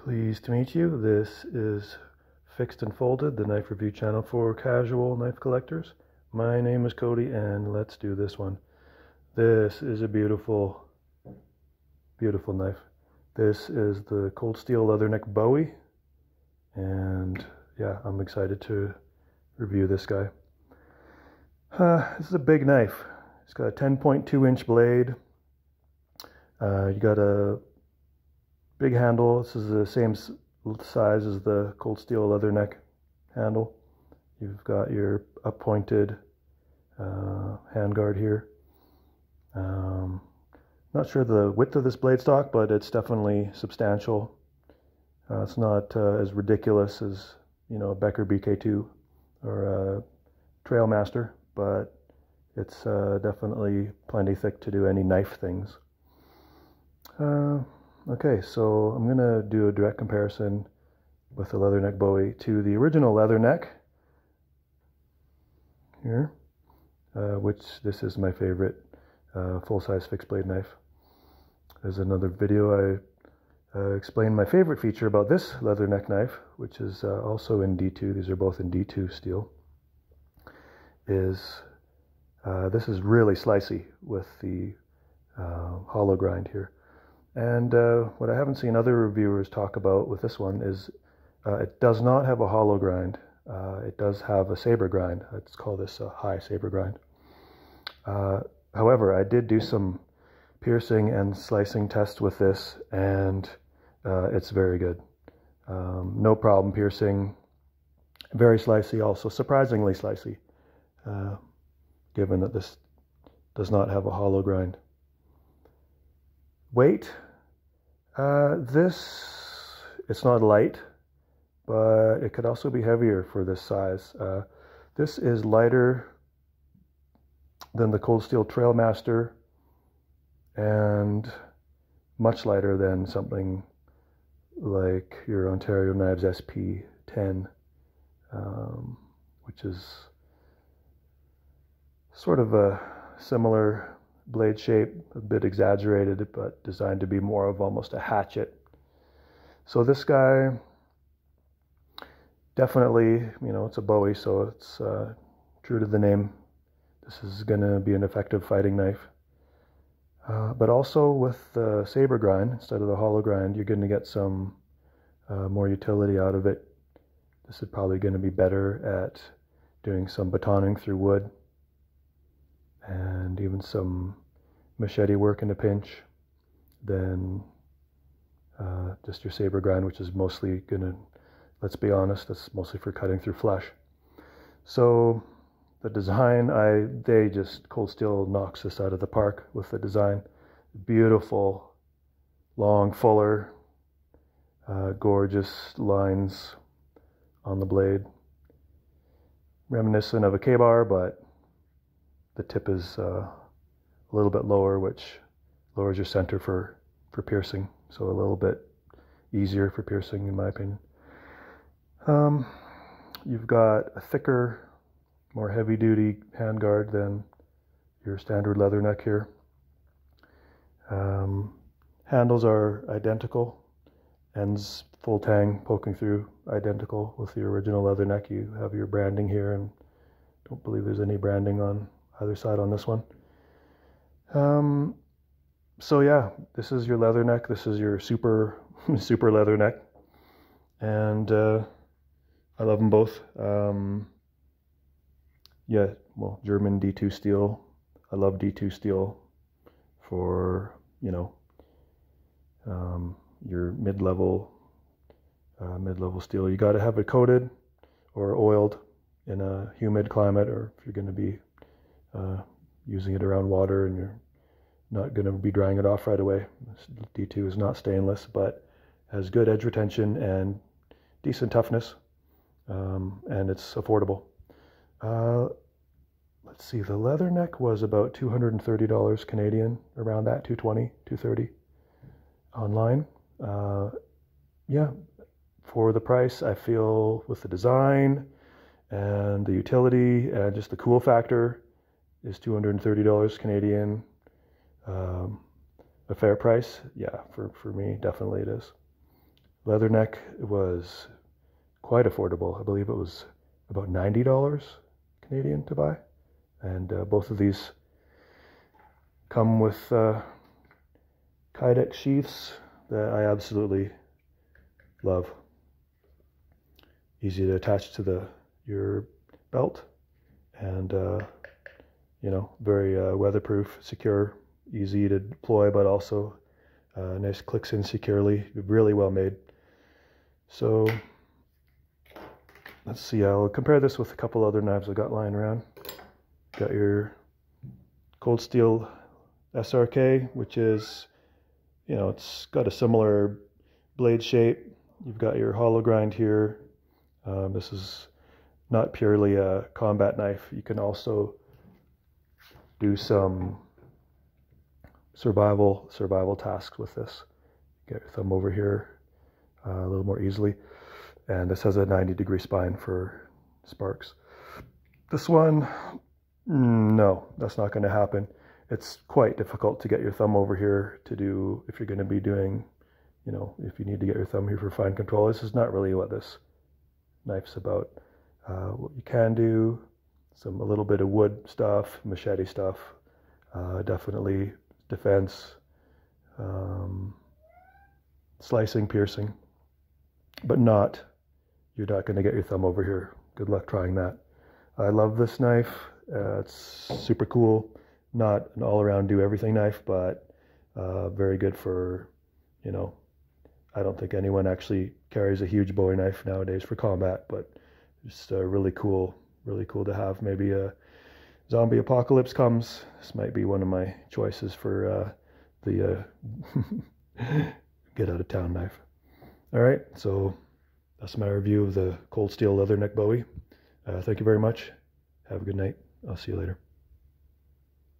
Pleased to meet you. This is Fixed and Folded, the knife review channel for casual knife collectors. My name is Cody, and let's do this one. This is a beautiful, beautiful knife. This is the cold steel Leatherneck Bowie, and yeah, I'm excited to review this guy. This is a big knife. It's got a 10.2-inch blade. You got a big handle. This is the same size as the cold steel Leatherneck handle. You've got your up-pointed handguard here. Not sure the width of this blade stock, but it's definitely substantial. It's not as ridiculous as, you know, a Becker BK2 or a Trailmaster, but it's definitely plenty thick to do any knife things. Okay, so I'm going to do a direct comparison with the Leatherneck Bowie to the original Leatherneck here, which this is my favorite full-size fixed blade knife. There's another video I explained my favorite feature about this Leatherneck knife, which is also in D2. These are both in D2 steel. This is really slicey with the hollow grind here. And what I haven't seen other reviewers talk about with this one is it does not have a hollow grind. It does have a saber grind. Let's call this a high saber grind. However, I did do some piercing and slicing tests with this, and it's very good. No problem piercing. Very slicey, also surprisingly slicey, given that this does not have a hollow grind. Weight, it's not light, but it could also be heavier for this size. This is lighter than the cold steel Trailmaster and much lighter than something like your Ontario Knives SP10, which is sort of a similar blade shape, a bit exaggerated, but designed to be more of almost a hatchet. So this guy, definitely, you know, it's a Bowie, so it's true to the name. This is going to be an effective fighting knife. But also with the saber grind, instead of the hollow grind, you're going to get some more utility out of it. This is probably going to be better at doing some batoning through wood, and even some machete work in a pinch, than just your saber grind, which is mostly gonna, let's be honest, that's mostly for cutting through flesh. So the design, they just, cold steel knocks this out of the park with the design. Beautiful, long, fuller, gorgeous lines on the blade, reminiscent of a K-bar, but the tip is a little bit lower, which lowers your center for piercing, so a little bit easier for piercing, in my opinion. You've got a thicker, more heavy-duty handguard than your standard Leatherneck here. Handles are identical, ends full tang poking through, identical with the original Leatherneck. You have your branding here, and don't believe there's any branding on either side on this one. So yeah, this is your Leatherneck. This is your super Leatherneck, and I love them both. Yeah, well, German D2 steel. I love D2 steel for, you know, your mid-level steel. You got to have it coated or oiled in a humid climate, or if you're going to be using it around water and you're not going to be drying it off right away. D2 is not stainless, but has good edge retention and decent toughness, and it's affordable. Let's see, the Leatherneck was about $230 Canadian, around that, $220, $230 online. Yeah, for the price, I feel with the design and the utility and just the cool factor, is $230 Canadian a fair price? Yeah, for me, definitely it is. Leatherneck was quite affordable. I believe it was about $90 Canadian to buy. And both of these come with Kydex sheaths that I absolutely love. Easy to attach to your belt, and you know, very weatherproof, secure, easy to deploy, but also nice, clicks in securely, really well made. So let's see, I'll compare this with a couple other knives I got lying around. Got your cold steel SRK, which is, you know, it's got a similar blade shape. You've got your hollow grind here. This is not purely a combat knife. You can also do some survival tasks with this. Get your thumb over here a little more easily. And this has a 90-degree spine for sparks. This one, no, that's not going to happen. It's quite difficult to get your thumb over here to do, if you're going to be doing, you know, if you need to get your thumb here for fine control. This is not really what this knife's about. What you can do, a little bit of wood stuff, machete stuff, definitely defense, slicing, piercing, but you're not going to get your thumb over here. Good luck trying that. I love this knife. It's super cool. Not an all-around do-everything knife, but very good for, you know, I don't think anyone actually carries a huge Bowie knife nowadays for combat, but just really cool to have. Maybe a zombie apocalypse comes, this might be one of my choices for the get out of town knife. All right, so that's my review of the cold steel Leatherneck Bowie. Thank you very much. Have a good night. I'll see you later.